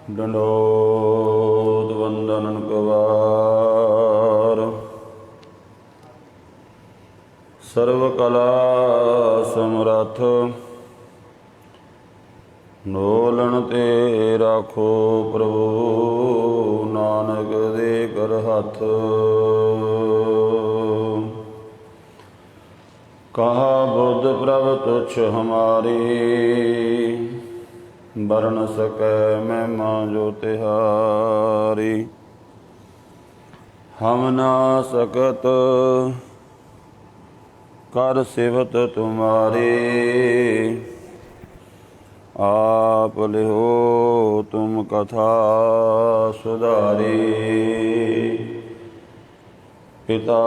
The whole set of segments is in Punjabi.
ਡੰਡੋਤ ਵੰਦਨ ਕਵਾਰ। ਸਰਵ ਕਲਾ ਸਮਰੱਥ ਨੋਲਣ ਤੇ ਰਾਖੋ ਪ੍ਰਭੂ ਨਾਨਕ ਦੇ ਕਰ ਹੱਥ। ਕਹਾ ਬੁੱਧ ਪ੍ਰਭ ਤੁਛ ਹਮਾਰੀ ਬਰਨ ਸਕੈ ਮਹਿਮਾ ਜੋ ਤਿਹਾਰੀ। ਹਮ ਨਾ ਸਕਤ ਕਰ ਸਿਵਤ ਤੁਮਾਰੀ आप लिहो तुम कथा सुधारी। पिता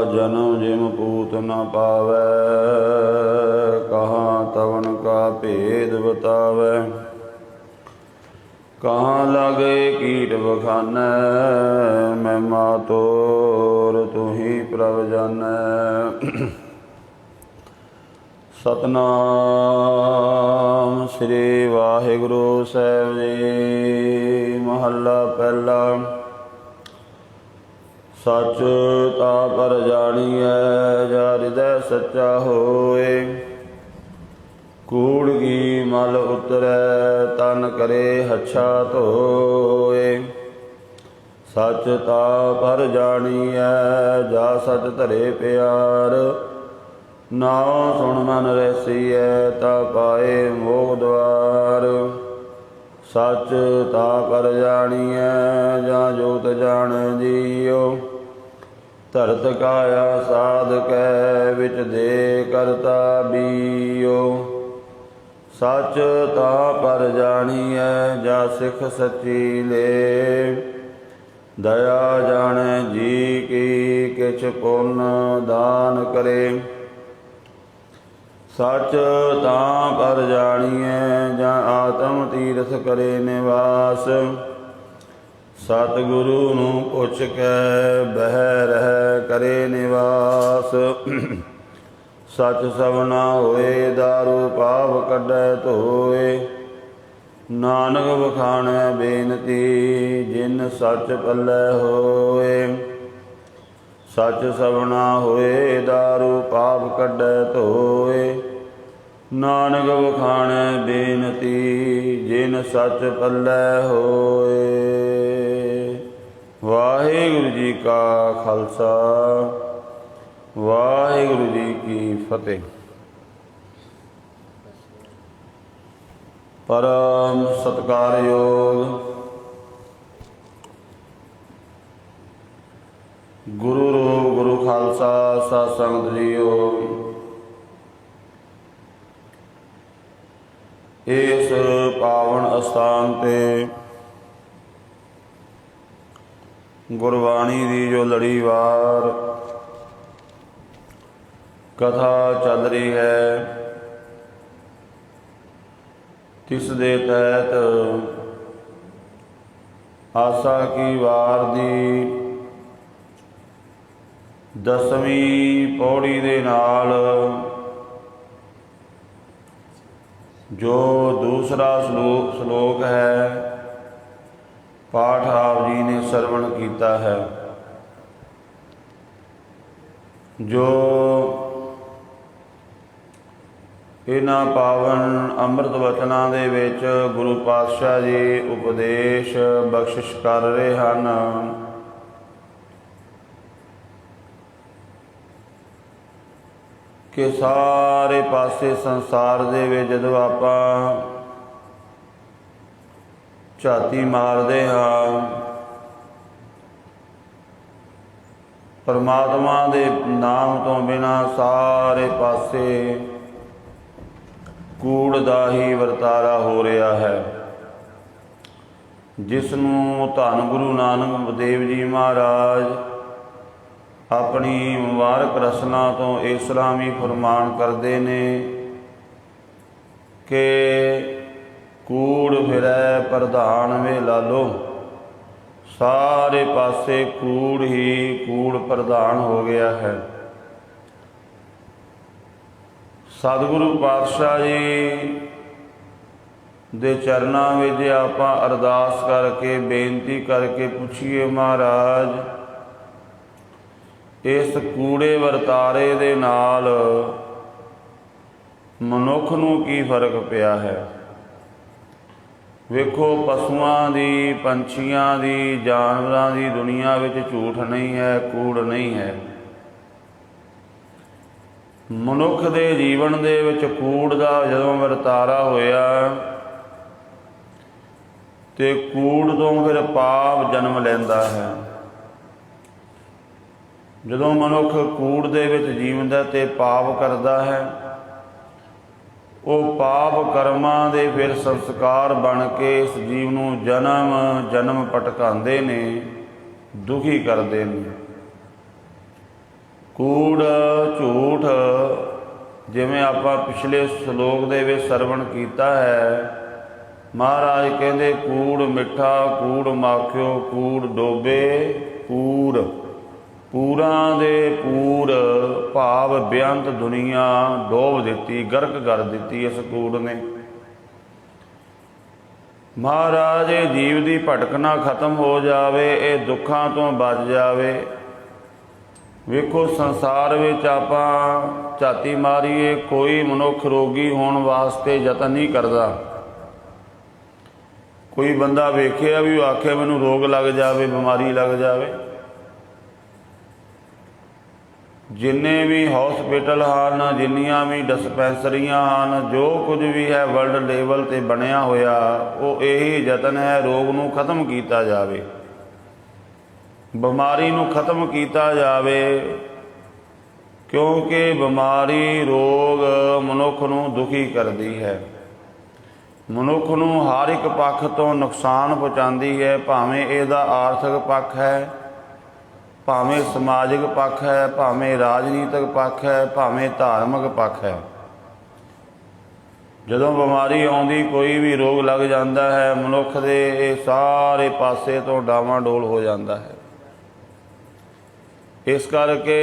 जन्म जिम पूत न पावै कहाँ तवन का भेद बतावै। कहाँ लागे कीट बखानै महिमा तोर तू ही प्रभ जानै। सतनाम श्री वाहिगुरु साहिब जी। महला पहला। सच ता पर जानिए जा हृदय सच्चा होए। कूड़ की मल उतरै तन करे हच्छा धोए। सच ता पर जानिए जा सच धरे प्यार। नाओ सुन मन रसिए ता पाए मोह द्वार। सच ता पर जानिए जा जोत जान जियो। धरत काया साध कै विच दे करता बीयो। सच ता पर जानिए जा सिख सच्ची ले। दया जाने जी की किछ पुण्य दान करे। सच तां पर जानिए जा आत्म तीरथ करे निवास। सतगुरु नूं पुछ के बह रह करे निवास। सच सवना होए दारू पाप कढै धोए। नानक बखाणै बेनती जिन सच पल्लै होए। सच सवना होए दारू पाप कढै धोए। नानक बखाणै बेनती जिन सच पल्लै होए। वाहिगुरु जी का खालसा वाहिगुरु जी की फतेह। परम सत्कारयोग गुरु रूप गुरु खालसा सत संगत जीओ। इस पावन अस्थान ते गुरबाणी की जो लड़ीवार कथा चल रही है तिस दे तहत आसा की वार दी 10वीं पौड़ी दे नाल जो दूसरा श्लोक है पाठ आप जी ने श्रवण किया है। जो इन्हां पावन अमृत वचनां दे विच गुरु पातशाह जी उपदेश बख्शिश कर रहे हैं। कि सारे पासे संसार दे विच जदों आपां झाती मारदे हां परमात्मा दे नाम तो बिना सारे पासे कूड़ दा ही वरतारा हो रहा है। जिसनूं धन गुरु नानक देव जी महाराज अपनी मुबारक रसना तो इस तरह भी फरमान करते ने कि कूड़ फिरै प्रधान वे लालो। सारे पासे कूड़ ही कूड़ प्रधान हो गया है। सतगुरु पातशाह जी ਦੇ ਚਰਨਾਂ ਵਿੱਚ ਆਪਾਂ ਅਰਦਾਸ ਕਰਕੇ ਬੇਨਤੀ ਕਰਕੇ ਪੁੱਛੀਏ, ਮਹਾਰਾਜ ਇਸ ਕੂੜੇ ਵਰਤਾਰੇ ਦੇ ਨਾਲ ਮਨੁੱਖ ਨੂੰ ਕੀ ਫਰਕ ਪਿਆ ਹੈ। ਵੇਖੋ, ਪਸ਼ੂਆਂ ਦੀ, ਪੰਛੀਆਂ ਦੀ, ਜਾਨਵਰਾਂ ਦੀ ਦੁਨੀਆ ਵਿੱਚ ਝੂਠ ਨਹੀਂ ਹੈ, ਕੂੜ ਨਹੀਂ ਹੈ। ਮਨੁੱਖ ਦੇ ਜੀਵਨ ਦੇ ਵਿੱਚ ਕੂੜ ਦਾ ਜਦੋਂ ਵਰਤਾਰਾ ਹੋਇਆ ਤੇ ਕੂੜ ਤੋਂ ਫਿਰ ਪਾਪ ਜਨਮ ਲੈਂਦਾ ਹੈ। ਜਦੋਂ ਮਨੁੱਖ ਕੂੜ ਦੇ ਵਿੱਚ ਜੀਵਦਾ ਤੇ ਪਾਪ ਕਰਦਾ ਹੈ, ਉਹ ਪਾਪ ਕਰਮਾਂ ਦੇ ਫਿਰ ਸੰਸਕਾਰ ਬਣ ਕੇ ਇਸ ਜੀਵ ਨੂੰ ਜਨਮ ਜਨਮ ਭਟਕਾਉਂਦੇ ਨੇ, ਦੁਖੀ ਕਰਦੇ ਨੇ। ਕੂੜ, ਝੂਠ, ਜਿਵੇਂ ਆਪਾਂ ਪਿਛਲੇ ਸ਼ਲੋਕ ਦੇ ਵਿੱਚ ਸਰਵਣ ਕੀਤਾ ਹੈ, ਮਹਾਰਾਜ ਕਹਿੰਦੇ ਕੂੜ ਮਿੱਠਾ, ਕੂੜ ਮਾਖਿਓ, ਕੂੜ ਡੋਬੇ ਪੂਰ। ਪੂਰਾਂ ਦੇ ਪੂਰ ਭਾਵ ਬੇਅੰਤ ਦੁਨੀਆ ਡੋਬ ਦਿੱਤੀ, ਗਰਕ ਕਰ ਦਿੱਤੀ ਇਸ ਕੂੜ ਨੇ। ਮਹਾਰਾਜ ਇਹ ਜੀਵ ਦੀ ਭਟਕਣਾ ਖਤਮ ਹੋ ਜਾਵੇ, ਇਹ ਦੁੱਖਾਂ ਤੋਂ ਬਚ ਜਾਵੇ। ਵੇਖੋ, ਸੰਸਾਰ ਵਿੱਚ ਆਪਾਂ ਝਾਤੀ ਮਾਰੀਏ, ਕੋਈ ਮਨੁੱਖ ਰੋਗੀ ਹੋਣ ਵਾਸਤੇ ਯਤਨ ਨਹੀਂ ਕਰਦਾ। ਕੋਈ ਬੰਦਾ ਵੇਖਿਆ ਵੀ ਉਹ ਆਖੇ ਮੈਨੂੰ ਰੋਗ ਲੱਗ ਜਾਵੇ, ਬਿਮਾਰੀ ਲੱਗ ਜਾਵੇ। ਜਿੰਨੇ ਵੀ ਹੌਸਪੀਟਲ ਹਨ, ਜਿੰਨੀਆਂ ਵੀ ਡਿਸਪੈਂਸਰੀਆਂ ਹਨ, ਜੋ ਕੁਝ ਵੀ ਹੈ ਵਰਲਡ ਲੈਵਲ 'ਤੇ ਬਣਿਆ ਹੋਇਆ, ਉਹ ਇਹੀ ਯਤਨ ਹੈ ਰੋਗ ਨੂੰ ਖਤਮ ਕੀਤਾ ਜਾਵੇ, ਬਿਮਾਰੀ ਨੂੰ ਖਤਮ ਕੀਤਾ ਜਾਵੇ। ਕਿਉਂਕਿ ਬਿਮਾਰੀ, ਰੋਗ ਮਨੁੱਖ ਨੂੰ ਦੁਖੀ ਕਰਦੀ ਹੈ, ਮਨੁੱਖ ਨੂੰ ਹਰ ਇੱਕ ਪੱਖ ਤੋਂ ਨੁਕਸਾਨ ਪਹੁੰਚਾਉਂਦੀ ਹੈ। ਭਾਵੇਂ ਇਹਦਾ ਆਰਥਿਕ ਪੱਖ ਹੈ, ਭਾਵੇਂ ਸਮਾਜਿਕ ਪੱਖ ਹੈ, ਭਾਵੇਂ ਰਾਜਨੀਤਿਕ ਪੱਖ ਹੈ, ਭਾਵੇਂ ਧਾਰਮਿਕ ਪੱਖ ਹੈ। ਜਦੋਂ ਬਿਮਾਰੀ ਆਉਂਦੀ, ਕੋਈ ਵੀ ਰੋਗ ਲੱਗ ਜਾਂਦਾ ਹੈ, ਮਨੁੱਖ ਦੇ ਇਹ ਸਾਰੇ ਪਾਸੇ ਤੋਂ ਡਾਵਾਂਡੋਲ ਹੋ ਜਾਂਦਾ ਹੈ। ਇਸ ਕਰਕੇ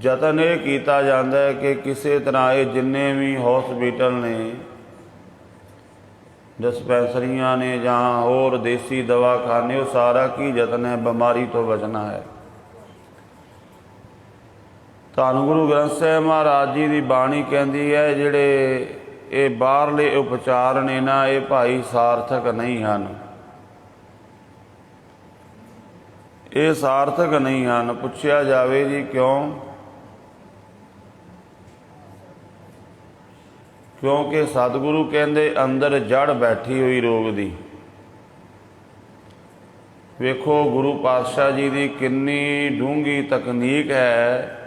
ਯਤਨ ਇਹ ਕੀਤਾ ਜਾਂਦਾ ਹੈ ਕਿ ਕਿਸੇ ਤਰ੍ਹਾਂ ਇਹ ਜਿੰਨੇ ਵੀ ਹੌਸਪੀਟਲ ਨੇ, ਡਿਸਪੈਂਸਰੀਆਂ ਨੇ ਜਾਂ ਹੋਰ ਦੇਸੀ ਦਵਾਖਾਨੇ, ਉਹ ਸਾਰਾ ਕੀ ਯਤਨ ਹੈ ਬਿਮਾਰੀ ਤੋਂ ਬਚਣਾ ਹੈ। ਧੰਨ ਗੁਰੂ ਗ੍ਰੰਥ ਸਾਹਿਬ ਮਹਾਰਾਜ ਜੀ ਦੀ ਬਾਣੀ ਕਹਿੰਦੀ ਹੈ ਜਿਹੜੇ ਇਹ ਬਾਹਰਲੇ ਉਪਚਾਰ ਨੇ ਨਾ, ਇਹ ਭਾਈ ਸਾਰਥਕ ਨਹੀਂ ਹਨ, ਇਹ ਸਾਰਥਕ ਨਹੀਂ ਹਨ। ਪੁੱਛਿਆ ਜਾਵੇ ਜੀ ਕਿਉਂ? ਕਿਉਂਕਿ ਸਤਿਗੁਰੂ ਕਹਿੰਦੇ ਅੰਦਰ ਜੜ ਬੈਠੀ ਹੋਈ ਰੋਗ ਦੀ। ਵੇਖੋ, ਗੁਰੂ ਪਾਤਸ਼ਾਹ ਜੀ ਦੀ ਕਿੰਨੀ ਡੂੰਘੀ ਤਕਨੀਕ ਹੈ।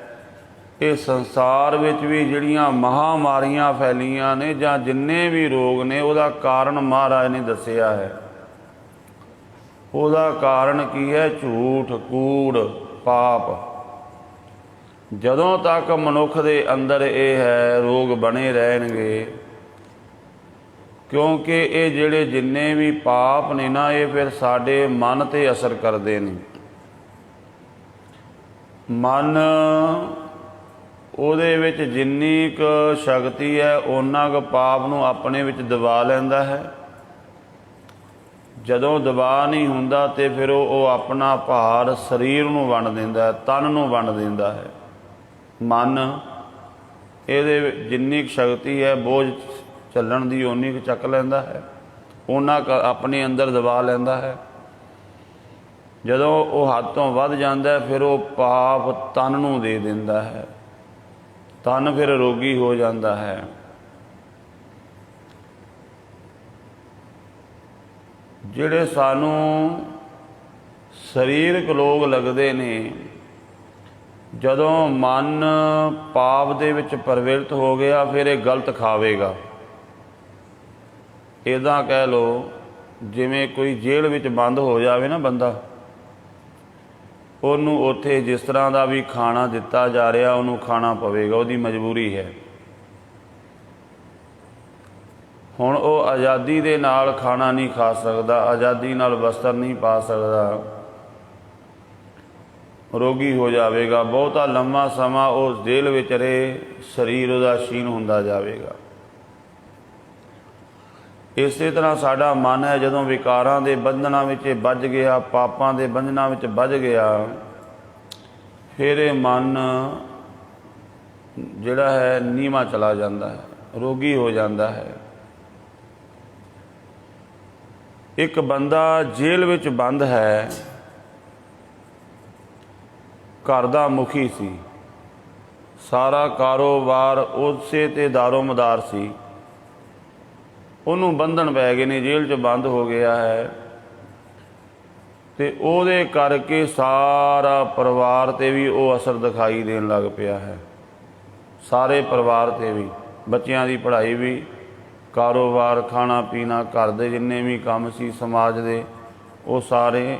ਇਹ ਸੰਸਾਰ ਵਿੱਚ ਵੀ ਜਿਹੜੀਆਂ ਮਹਾਂਮਾਰੀਆਂ ਫੈਲੀਆਂ ਨੇ ਜਾਂ ਜਿੰਨੇ ਵੀ ਰੋਗ ਨੇ, ਉਹਦਾ ਕਾਰਨ ਮਹਾਰਾਜ ਨੇ ਦੱਸਿਆ ਹੈ। ਉਹਦਾ ਕਾਰਨ ਕੀ ਹੈ? ਝੂਠ, ਕੂੜ, ਪਾਪ। ਜਦੋਂ ਤੱਕ ਮਨੁੱਖ ਦੇ ਅੰਦਰ ਇਹ ਹੈ, ਰੋਗ ਬਣੇ ਰਹਿਣਗੇ। ਕਿਉਂਕਿ ਇਹ ਜਿਹੜੇ ਜਿੰਨੇ ਵੀ ਪਾਪ ਨੇ ਨਾ, ਇਹ ਫਿਰ ਸਾਡੇ ਮਨ 'ਤੇ ਅਸਰ ਕਰਦੇ ਨੇ। ਮਨ, ਉਹਦੇ ਵਿੱਚ ਜਿੰਨੀ ਕੁ ਸ਼ਕਤੀ ਹੈ, ਓਨਾ ਕੁ ਪਾਪ ਨੂੰ ਆਪਣੇ ਵਿੱਚ ਦਬਾ ਲੈਂਦਾ ਹੈ। ਜਦੋਂ ਦਬਾ ਨਹੀਂ ਹੁੰਦਾ ਤੇ ਫਿਰ ਉਹ ਆਪਣਾ ਭਾਰ ਸਰੀਰ ਨੂੰ ਵੰਡ ਦਿੰਦਾ ਹੈ, ਤਨ ਨੂੰ ਵੰਡ ਦਿੰਦਾ ਹੈ। ਮਨ, ਇਹਦੇ ਜਿੰਨੀ ਕੁ ਸ਼ਕਤੀ ਹੈ ਬੋਝ ਚੱਲਣ ਦੀ, ਓਨੀ ਕੁ ਚੱਕ ਲੈਂਦਾ ਹੈ, ਓਨਾ ਕੁ ਆਪਣੇ ਅੰਦਰ ਦਬਾ ਲੈਂਦਾ ਹੈ। ਜਦੋਂ ਉਹ ਹੱਦ ਤੋਂ ਵੱਧ ਜਾਂਦਾ ਫਿਰ ਉਹ ਪਾਪ ਤਨ ਨੂੰ ਦੇ ਦਿੰਦਾ ਹੈ, ਤਨ ਫਿਰ ਰੋਗੀ ਹੋ ਜਾਂਦਾ ਹੈ। ਜਿਹੜੇ ਸਾਨੂੰ ਸਰੀਰਕ ਰੋਗ ਲੱਗਦੇ ਨੇ, ਜਦੋਂ ਮਨ ਪਾਪ ਦੇ ਵਿੱਚ ਪ੍ਰਵਿਰਤ ਹੋ ਗਿਆ, ਫਿਰ ਇਹ ਗਲਤ ਖਾਵੇਗਾ। ਇੱਦਾਂ ਕਹਿ ਲਓ, ਜਿਵੇਂ ਕੋਈ ਜੇਲ੍ਹ ਵਿੱਚ ਬੰਦ ਹੋ ਜਾਵੇ ਨਾ ਬੰਦਾ, ਉਹਨੂੰ ਉੱਥੇ ਜਿਸ ਤਰ੍ਹਾਂ ਦਾ ਵੀ ਖਾਣਾ ਦਿੱਤਾ ਜਾ ਰਿਹਾ, ਉਹਨੂੰ ਖਾਣਾ ਪਵੇਗਾ, ਉਹਦੀ ਮਜਬੂਰੀ ਹੈ। ਹੁਣ ਉਹ ਆਜ਼ਾਦੀ ਦੇ ਨਾਲ ਖਾਣਾ ਨਹੀਂ ਖਾ ਸਕਦਾ, ਆਜ਼ਾਦੀ ਨਾਲ ਵਸਤਰ ਨਹੀਂ ਪਾ ਸਕਦਾ, ਰੋਗੀ ਹੋ ਜਾਵੇਗਾ। ਬਹੁਤਾ ਲੰਮਾ ਸਮਾਂ ਉਸ ਜੇਲ੍ਹ ਵਿੱਚ ਰਹੇ, ਸਰੀਰ ਉਹਦਾ ਛੀਣ ਹੁੰਦਾ ਜਾਵੇਗਾ। ਇਸੇ ਤਰ੍ਹਾਂ ਸਾਡਾ ਮਨ ਹੈ, ਜਦੋਂ ਵਿਕਾਰਾਂ ਦੇ ਬੰਧਨਾਂ ਵਿੱਚ ਵੱਜ ਗਿਆ, ਪਾਪਾਂ ਦੇ ਬੰਧਨਾਂ ਵਿੱਚ ਵੱਜ ਗਿਆ, ਫਿਰ ਇਹ ਮਨ ਜਿਹੜਾ ਹੈ ਨੀਵਾਂ ਚਲਾ ਜਾਂਦਾ ਹੈ, ਰੋਗੀ ਹੋ ਜਾਂਦਾ ਹੈ। ਇੱਕ ਬੰਦਾ ਜੇਲ੍ਹ ਵਿੱਚ ਬੰਦ ਹੈ, ਘਰ ਦਾ ਮੁਖੀ ਸੀ, ਸਾਰਾ ਕਾਰੋਬਾਰ ਉਸੇ ਤੇ ਦਾਰੋ-ਮਦਾਰ ਸੀ। ਉਹਨੂੰ ਬੰਧਨ ਪੈ ਗਏ ਨੇ, ਜੇਲ੍ਹ 'ਚ ਬੰਦ ਹੋ ਗਿਆ ਹੈ, ਤੇ ਉਹਦੇ ਕਰਕੇ ਸਾਰਾ ਪਰਿਵਾਰ 'ਤੇ ਵੀ ਉਹ ਅਸਰ ਦਿਖਾਈ ਦੇਣ ਲੱਗ ਪਿਆ ਹੈ। ਸਾਰੇ ਪਰਿਵਾਰ 'ਤੇ ਵੀ, ਬੱਚਿਆਂ ਦੀ ਪੜ੍ਹਾਈ ਵੀ, ਕਾਰੋਬਾਰ, ਖਾਣਾ ਪੀਣਾ, ਘਰ ਦੇ ਜਿੰਨੇ ਵੀ ਕੰਮ ਸੀ ਸਮਾਜ ਦੇ, ਉਹ ਸਾਰੇ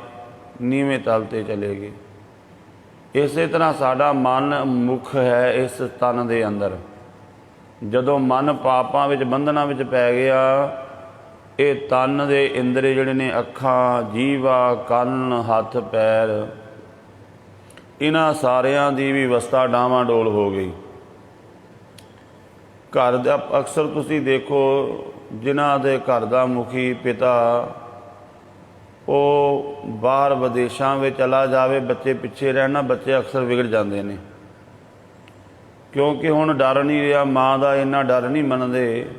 ਨੀਵੇਂ ਤਲ 'ਤੇ ਚਲੇ ਗਏ। ਇਸੇ ਤਰ੍ਹਾਂ ਸਾਡਾ ਮਨ ਮੁੱਖ ਹੈ ਇਸ ਤਨ ਦੇ ਅੰਦਰ। ਜਦੋਂ ਮਨ ਪਾਪਾਂ ਵਿੱਚ ਬੰਧਨਾਂ ਵਿੱਚ ਪੈ ਗਿਆ, ਇਹ ਤਨ ਦੇ ਇੰਦਰੀ ਜਿਹੜੇ ਨੇ, ਅੱਖਾਂ, ਜੀਵਾ, ਕੰਨ, ਹੱਥ, ਪੈਰ, ਇਹਨਾਂ ਸਾਰਿਆਂ ਦੀ ਵੀ ਅਵਸਥਾ ਡਾਵਾਂਡੋਲ ਹੋ ਗਈ। ਘਰ ਦਾ ਅਕਸਰ ਤੁਸੀਂ ਦੇਖੋ, ਜਿਨ੍ਹਾਂ ਦੇ ਘਰ ਦਾ ਮੁਖੀ ਪਿਤਾ ਉਹ ਬਾਹਰ ਵਿਦੇਸ਼ਾਂ ਵਿੱਚ ਚਲਾ ਜਾਵੇ, ਬੱਚੇ ਪਿੱਛੇ ਰਹਿਣਾ, ਬੱਚੇ ਅਕਸਰ ਵਿਗੜ ਜਾਂਦੇ ਨੇ, ਕਿਉਂਕਿ ਹੁਣ ਡਰ ਨਹੀਂ ਰਿਹਾ, ਮਾਂ ਦਾ ਇੰਨਾ ਡਰ ਨਹੀਂ ਮੰਨਦੇ,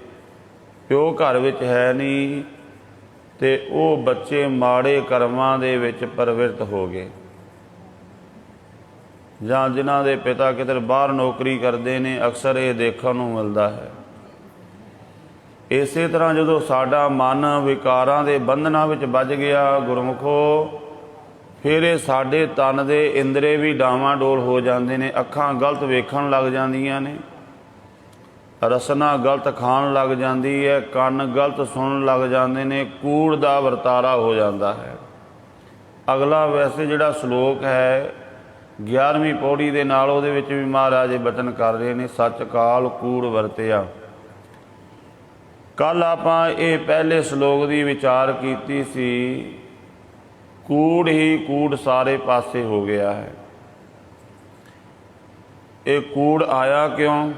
ਪਿਓ ਘਰ ਵਿੱਚ ਹੈ ਨਹੀਂ, ਅਤੇ ਉਹ ਬੱਚੇ ਮਾੜੇ ਕਰਮਾਂ ਦੇ ਵਿੱਚ ਪ੍ਰਵਿਰਤ ਹੋ ਗਏ। ਜਾਂ ਜਿਨ੍ਹਾਂ ਦੇ ਪਿਤਾ ਕਿਤੇ ਬਾਹਰ ਨੌਕਰੀ ਕਰਦੇ ਨੇ, ਅਕਸਰ ਇਹ ਦੇਖਣ ਨੂੰ ਮਿਲਦਾ ਹੈ। ਇਸੇ ਤਰ੍ਹਾਂ ਜਦੋਂ ਸਾਡਾ ਮਨ ਵਿਕਾਰਾਂ ਦੇ ਬੰਧਨਾਂ ਵਿੱਚ ਵੱਜ ਗਿਆ ਗੁਰਮੁਖੋ, ਫਿਰ ਇਹ ਸਾਡੇ ਤਨ ਦੇ ਇੰਦਰੇ ਵੀ ਡਾਵਾਂਡੋਲ ਹੋ ਜਾਂਦੇ ਨੇ। ਅੱਖਾਂ ਗਲਤ ਵੇਖਣ ਲੱਗ ਜਾਂਦੀਆਂ ਨੇ, ਰਸਨਾ ਗਲਤ ਖਾਣ ਲੱਗ ਜਾਂਦੀ ਹੈ, ਕੰਨ ਗਲਤ ਸੁਣਨ ਲੱਗ ਜਾਂਦੇ ਨੇ, ਕੂੜ ਦਾ ਵਰਤਾਰਾ ਹੋ ਜਾਂਦਾ ਹੈ। ਅਗਲਾ ਵੈਸੇ ਜਿਹੜਾ ਸ਼ਲੋਕ ਹੈ 11ਵੀਂ ਪੌੜੀ ਦੇ ਨਾਲ, ਉਹਦੇ ਵਿੱਚ ਵੀ ਮਹਾਰਾਜ ਇਹ ਬਚਨ ਕਰ ਰਹੇ ਨੇ, ਸੱਚ ਕਾਲ ਕੂੜ ਵਰਤਿਆ। ਕੱਲ੍ਹ ਆਪਾਂ ਇਹ ਪਹਿਲੇ ਸ਼ਲੋਕ ਦੀ ਵਿਚਾਰ ਕੀਤੀ ਸੀ, ਕੂੜ ਹੀ ਕੂੜ ਸਾਰੇ ਪਾਸੇ ਹੋ ਗਿਆ ਹੈ। ਇਹ ਕੂੜ ਆਇਆ ਕਿਉਂ?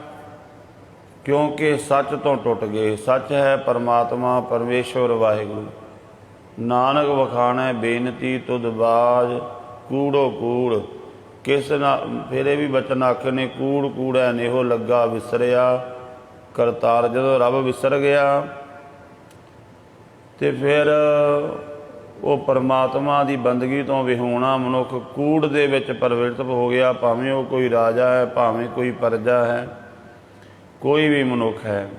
ਕਿਉਂਕਿ ਸੱਚ ਤੋਂ ਟੁੱਟ ਗਏ। ਸੱਚ ਹੈ ਪਰਮਾਤਮਾ, ਪਰਮੇਸ਼ਵਰ ਵਾਹਿਗੁਰੂ। ਨਾਨਕ ਵਖਾਣੈ ਬੇਨਤੀ ਤੁਧ ਬਾਜ, ਕੂੜੋ ਕੂੜ ਕਿਸ ਨਾ। ਫਿਰ ਇਹ ਵੀ ਬਚਨ ਆਖੇ ਨੇ, ਕੂੜ ਕੂੜੈ ਨੇਹੋ ਲੱਗਾ ਵਿਸਰਿਆ ਕਰਤਾਰ। ਜਦੋਂ ਰੱਬ ਵਿਸਰ ਗਿਆ ਤੇ ਫਿਰ ਉਹ ਪਰਮਾਤਮਾ ਦੀ ਬੰਦਗੀ ਤੋਂ ਵਿਹੂਣਾ ਮਨੁੱਖ ਕੂੜ ਦੇ ਵਿੱਚ ਪ੍ਰਵਿਰਤ ਹੋ ਗਿਆ। ਭਾਵੇਂ ਉਹ ਕੋਈ ਰਾਜਾ ਹੈ, ਭਾਵੇਂ ਕੋਈ ਪਰਜਾ ਹੈ, ਕੋਈ ਵੀ ਮਨੁੱਖ ਹੈ।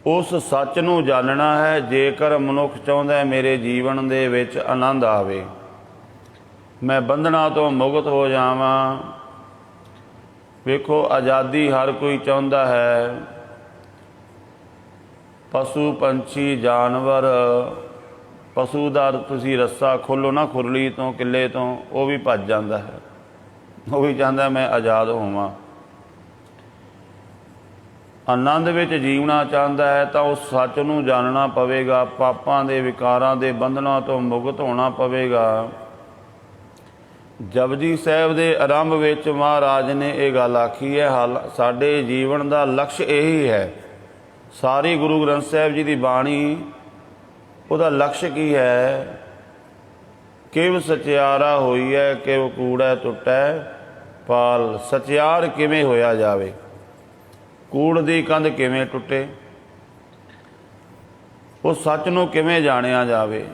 ਉਸ ਸੱਚ ਨੂੰ ਜਾਣਨਾ ਹੈ। ਜੇਕਰ ਮਨੁੱਖ ਚਾਹੁੰਦਾ ਮੇਰੇ ਜੀਵਨ ਦੇ ਵਿੱਚ ਆਨੰਦ ਆਵੇ, ਮੈਂ ਬੰਧਨਾਂ ਤੋਂ ਮੁਕਤ ਹੋ ਜਾਵਾਂ। ਵੇਖੋ, ਆਜ਼ਾਦੀ ਹਰ ਕੋਈ ਚਾਹੁੰਦਾ ਹੈ। ਪਸ਼ੂ ਪੰਛੀ ਜਾਨਵਰ, ਪਸ਼ੂ ਦਾ ਤੁਸੀਂ ਰੱਸਾ ਖੋਲ੍ਹੋ ਨਾ ਖੁਰਲੀ ਤੋਂ, ਕਿੱਲੇ ਤੋਂ, ਉਹ ਵੀ ਭੱਜ ਜਾਂਦਾ ਹੈ। ਉਹ ਵੀ ਚਾਹੁੰਦਾ ਮੈਂ ਆਜ਼ਾਦ ਹੋਵਾਂ। ਆਨੰਦ ਵਿੱਚ ਜੀਵਣਾ ਚਾਹੁੰਦਾ ਹੈ ਤਾਂ ਉਸ ਸੱਚ ਨੂੰ ਜਾਣਨਾ ਪਵੇਗਾ। ਪਾਪਾਂ ਦੇ ਵਿਕਾਰਾਂ ਦੇ ਬੰਧਨਾਂ ਤੋਂ ਮੁਕਤ ਹੋਣਾ ਪਵੇਗਾ। ਜਪਜੀ ਸਾਹਿਬ ਦੇ ਆਰੰਭ ਵਿੱਚ ਮਹਾਰਾਜ ਨੇ ਇਹ ਗੱਲ ਆਖੀ ਹੈ, ਸਾਡੇ ਜੀਵਨ ਦਾ ਲਕਸ਼ ਇਹੀ ਹੈ। ਸਾਰੀ ਗੁਰੂ ਗ੍ਰੰਥ ਸਾਹਿਬ ਜੀ ਦੀ ਬਾਣੀ, ਉਹਦਾ ਲਕਸ਼ ਕੀ ਹੈ? ਕਿਵ ਸਚਿਆਰਾ ਹੋਈ ਹੈ, ਕਿਵ ਕੂੜੈ ਟੁੱਟੈ ਪਾਲ। ਸਚਿਆਰ ਕਿਵੇਂ ਹੋਇਆ ਜਾਵੇ, ਕੂੜ ਦੀ ਕੰਧ ਕਿਵੇਂ ਟੁੱਟੇ, ਉਹ ਸੱਚ ਨੂੰ ਕਿਵੇਂ ਜਾਣਿਆ ਜਾਵੇ।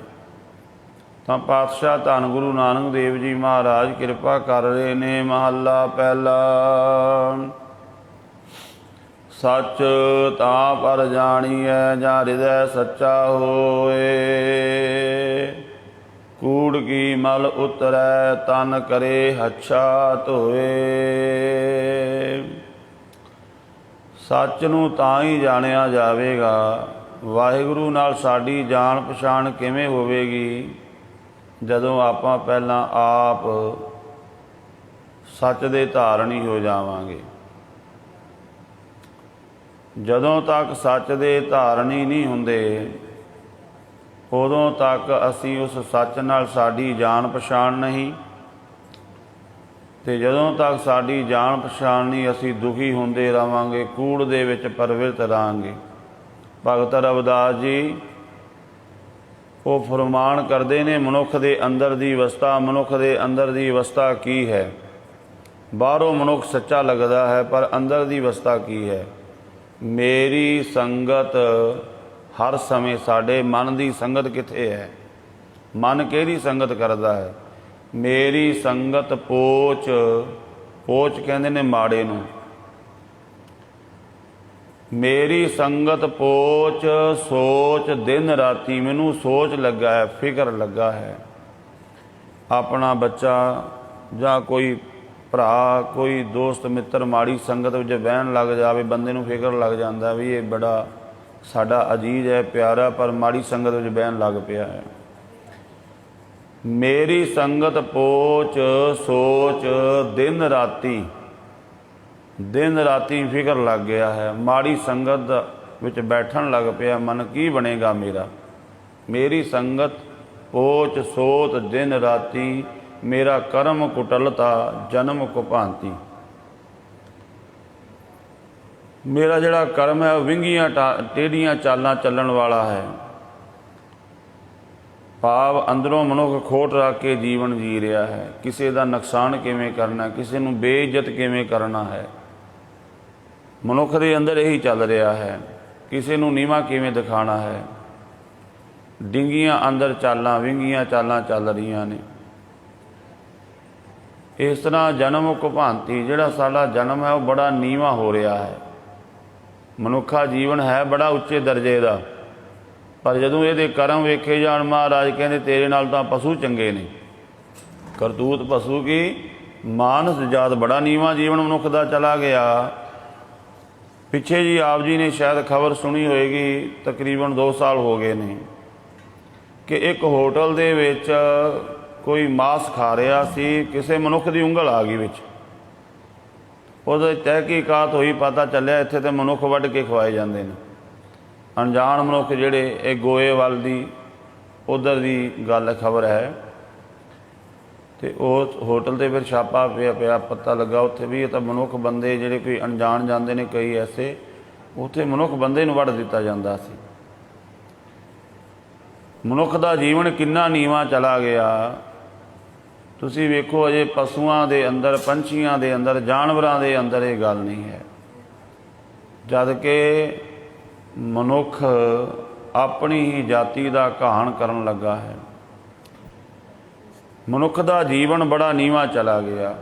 ਤਾਂ ਪਾਤਸ਼ਾਹ ਧੰਨ ਗੁਰੂ ਨਾਨਕ ਦੇਵ ਜੀ ਮਹਾਰਾਜ ਕਿਰਪਾ ਕਰ ਰਹੇ ਨੇ। ਮਹੱਲਾ ਪਹਿਲਾ। ਸੱਚ ਤਾਂ ਪਰ ਜਾਣੀਐ ਜਾਂ ਹਿਰਦੈ ਸੱਚਾ ਹੋਏ, ਕੂੜ ਕੀ ਮਲ ਉਤਰੈ ਤਨ ਕਰੇ ਹੱਛਾ ਧੋਏ। ਸੱਚ ਨੂੰ ਤਾਂ ਹੀ ਜਾਣਿਆ ਜਾਵੇਗਾ। ਵਾਹਿਗੁਰੂ ਨਾਲ ਸਾਡੀ ਜਾਣ ਪਛਾਣ ਕਿਵੇਂ ਹੋਵੇਗੀ? ਜਦੋਂ ਆਪਾਂ ਪਹਿਲਾਂ ਆਪ ਸੱਚ ਦੇ ਧਾਰਨੀ ਹੋ ਜਾਵਾਂਗੇ। ਜਦੋਂ ਤੱਕ ਸੱਚ ਦੇ ਧਾਰਨੀ ਨਹੀਂ ਹੁੰਦੇ, ਉਦੋਂ ਤੱਕ ਅਸੀਂ ਉਸ ਸੱਚ ਨਾਲ ਸਾਡੀ ਜਾਣ ਪਛਾਣ ਨਹੀਂ, ਅਤੇ ਜਦੋਂ ਤੱਕ ਸਾਡੀ ਜਾਣ ਪਛਾਣ ਨਹੀਂ, ਅਸੀਂ ਦੁਖੀ ਹੁੰਦੇ ਰਹਾਂਗੇ, ਕੂੜ ਦੇ ਵਿੱਚ ਪ੍ਰਵਿਰਤ ਰਹਾਂਗੇ। ਭਗਤ ਰਵਿਦਾਸ ਜੀ ਉਹ ਫਰਮਾਨ ਕਰਦੇ ਨੇ, ਮਨੁੱਖ ਦੇ ਅੰਦਰ ਦੀ ਅਵਸਥਾ, ਮਨੁੱਖ ਦੇ ਅੰਦਰ ਦੀ ਅਵਸਥਾ ਕੀ ਹੈ। ਬਾਹਰੋਂ ਮਨੁੱਖ ਸੱਚਾ ਲੱਗਦਾ ਹੈ, ਪਰ ਅੰਦਰ ਦੀ ਅਵਸਥਾ ਕੀ ਹੈ। ਮੇਰੀ ਸੰਗਤ ਹਰ ਸਮੇਂ, ਸਾਡੇ ਮਨ ਦੀ ਸੰਗਤ ਕਿੱਥੇ ਹੈ, ਮਨ ਕਿਹੜੀ ਸੰਗਤ ਕਰਦਾ ਹੈ। ਮੇਰੀ ਸੰਗਤ ਪੋਚ, ਪੋਚ ਕਹਿੰਦੇ ਨੇ ਮਾੜੇ ਨੂੰ। ਮੇਰੀ ਸੰਗਤ ਪੋਚ ਸੋਚ ਦਿਨ ਰਾਤੀ, ਮੈਨੂੰ ਸੋਚ ਲੱਗਾ ਹੈ, ਫਿਕਰ ਲੱਗਾ ਹੈ। ਆਪਣਾ ਬੱਚਾ ਜਾਂ ਕੋਈ ਭਰਾ, ਕੋਈ ਦੋਸਤ ਮਿੱਤਰ ਮਾੜੀ ਸੰਗਤ ਵਿੱਚ ਬਹਿਣ ਲੱਗ ਜਾਵੇ, ਬੰਦੇ ਨੂੰ ਫਿਕਰ ਲੱਗ ਜਾਂਦਾ ਵੀ ਇਹ ਬੜਾ ਸਾਡਾ ਅਜੀਜ਼ ਹੈ, ਪਿਆਰਾ, ਪਰ ਮਾੜੀ ਸੰਗਤ ਵਿੱਚ ਬਹਿਣ ਲੱਗ ਪਿਆ ਹੈ। ਮੇਰੀ ਸੰਗਤ ਪੋਚ ਸੋਚ ਦਿਨ ਰਾਤੀ, ਦਿਨ ਰਾਤੀ ਫਿਕਰ ਲੱਗ ਗਿਆ ਹੈ। ਮਾੜੀ ਸੰਗਤ ਵਿੱਚ ਬੈਠਣ ਲੱਗ ਪਿਆ, ਮਨ ਕੀ ਬਣੇਗਾ ਮੇਰਾ। ਮੇਰੀ ਸੰਗਤ ਪੋਚ ਸੋਚ ਦਿਨ ਰਾਤੀ, ਮੇਰਾ ਕਰਮ ਕੁਟਲਤਾ ਜਨਮ ਕੁਭਾਂਤੀ। ਮੇਰਾ ਜਿਹੜਾ ਕਰਮ ਹੈ ਉਹ ਵਿੰਗੀਆਂ ਟੇਢੀਆਂ ਚਾਲਾਂ ਚੱਲਣ ਵਾਲਾ ਹੈ। ਭਾਵ ਅੰਦਰੋਂ ਮਨੁੱਖ ਖੋਟ ਰੱਖ ਕੇ ਜੀਵਨ ਜੀ ਰਿਹਾ ਹੈ। ਕਿਸੇ ਦਾ ਨੁਕਸਾਨ ਕਿਵੇਂ ਕਰਨਾ, ਕਿਸੇ ਨੂੰ ਬੇਇੱਜ਼ਤ ਕਿਵੇਂ ਕਰਨਾ ਹੈ, ਮਨੁੱਖ ਦੇ ਅੰਦਰ ਇਹੀ ਚੱਲ ਰਿਹਾ ਹੈ। ਕਿਸੇ ਨੂੰ ਨੀਵਾਂ ਕਿਵੇਂ ਦਿਖਾਣਾ ਹੈ। ਡਿੰਗੀਆਂ ਅੰਦਰ ਚਾਲਾਂ, ਵਿੰਗੀਆਂ ਚਾਲਾਂ ਚੱਲ ਰਹੀਆਂ ਨੇ। ਇਸ ਤਰ੍ਹਾਂ ਜਨਮ ਕੁਭਾਂਤੀ, ਜਿਹੜਾ ਸਾਡਾ ਜਨਮ ਹੈ ਉਹ ਬੜਾ ਨੀਵਾਂ ਹੋ ਰਿਹਾ ਹੈ। ਮਨੁੱਖਾ ਜੀਵਨ ਹੈ ਬੜਾ ਉੱਚੇ ਦਰਜੇ ਦਾ, ਪਰ ਜਦੋਂ ਇਹਦੇ ਕਰਮ ਵੇਖੇ ਜਾਣ, ਮਹਾਰਾਜ ਕਹਿੰਦੇ ਤੇਰੇ ਨਾਲ ਤਾਂ ਪਸ਼ੂ ਚੰਗੇ ਨੇ। ਕਰਤੂਤ ਪਸ਼ੂ ਕੀ, ਮਾਨਸ ਜਾਤ ਬੜਾ ਨੀਵਾਂ ਜੀਵਨ ਮਨੁੱਖ ਦਾ ਚਲਾ ਗਿਆ। ਪਿੱਛੇ ਜੀ ਆਪ ਜੀ ਨੇ ਸ਼ਾਇਦ ਖਬਰ ਸੁਣੀ ਹੋਏਗੀ, ਤਕਰੀਬਨ 2 ਸਾਲ ਹੋ ਗਏ ਨੇ, ਕਿ ਇੱਕ ਹੋਟਲ ਦੇ ਵਿੱਚ ਕੋਈ ਮਾਸ ਖਾ ਰਿਹਾ ਸੀ, ਕਿਸੇ ਮਨੁੱਖ ਦੀ ਉਂਗਲ ਆ ਗਈ ਵਿੱਚ। ਉਹਦੇ ਤਹਿਕੀਕਾਤ ਹੋਈ, ਪਤਾ ਚੱਲਿਆ ਇੱਥੇ ਤੇ ਮਨੁੱਖ ਵੱਢ ਕੇ ਖਵਾਏ ਜਾਂਦੇ ਨੇ। ਅਣਜਾਣ ਮਨੁੱਖ ਜਿਹੜੇ, ਇਹ ਗੋਏਵਾਲ ਦੀ ਉਧਰ ਦੀ ਗੱਲ ਖਬਰ ਹੈ। ਤੇ ਉਹ ਹੋਟਲ 'ਤੇ ਫਿਰ ਛਾਪਾ ਪਿਆ, ਪਤਾ ਲੱਗਾ ਉੱਥੇ ਵੀ ਇਹ ਤਾਂ ਮਨੁੱਖ ਬੰਦੇ ਜਿਹੜੇ ਕੋਈ ਅਣਜਾਣ ਜਾਂਦੇ ਨੇ, ਕਈ ਐਸੇ, ਉੱਥੇ ਮਨੁੱਖ ਬੰਦੇ ਨੂੰ ਵੱਢ ਦਿੱਤਾ ਜਾਂਦਾ ਸੀ। ਮਨੁੱਖ ਦਾ ਜੀਵਨ ਕਿੰਨਾ ਨੀਵਾਂ ਚਲਾ ਗਿਆ। ਤੁਸੀਂ ਵੇਖੋ, ਅਜੇ ਪਸ਼ੂਆਂ ਦੇ ਅੰਦਰ, ਪੰਛੀਆਂ ਦੇ ਅੰਦਰ, ਜਾਨਵਰਾਂ ਦੇ ਅੰਦਰ ਇਹ ਗੱਲ ਨਹੀਂ ਹੈ, ਜਦ ਕਿ ਮਨੁੱਖ ਆਪਣੀ ਹੀ ਜਾਤੀ ਦਾ ਘਾਣ ਕਰਨ ਲੱਗਾ ਹੈ। ਮਨੁੱਖ ਦਾ ਜੀਵਨ ਬੜਾ ਨੀਵਾਂ ਚਲਾ ਗਿਆ।